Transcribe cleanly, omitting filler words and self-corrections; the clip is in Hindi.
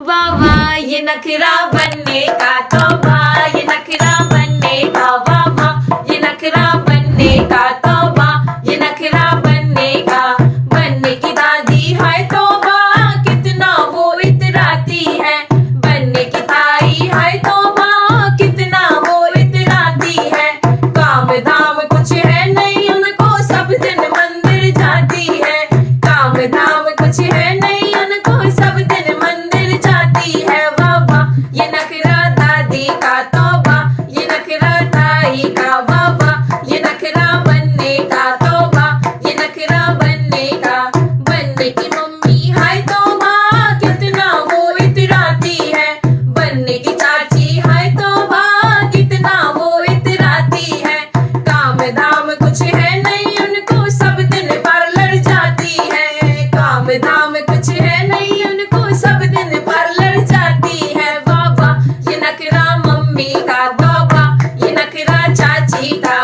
वाह वाह ये नखरा बनने का तौबा, ये नखरा बनने का वाह वाह, ये नखरा बनने का तौबा, ये नखरा बनने का। बनने की दादी है तौबा, कितना वो इतराती है। बनने की ताई है तौबा, कितना वो इतराती है। काम धाम कुछ है नहीं उनको, सब दिन मंदिर जाती है। काम धाम कुछ है नहीं उनको, सब दिन मंदिर जाती है। वाह वाह ये नखरा दादी का तौबा, ये नखरा ताई का वाह वाह, ये नखरा बनने का तौबा, ये नखरा बनने का। बनने की मम्मी है तौबा, कितना वो इतराती है। बनने की चाची है तौबा, कितना वो इतराती है। काम धाम कुछ है नहीं उनको, सब दिन पार्लर जाती है। काम धाम कुछ है नहीं उनको, सब दिन पार्लर जाती है। वाह वाह ये नखरा मम्मी का तौबा, ये नखरा चाची का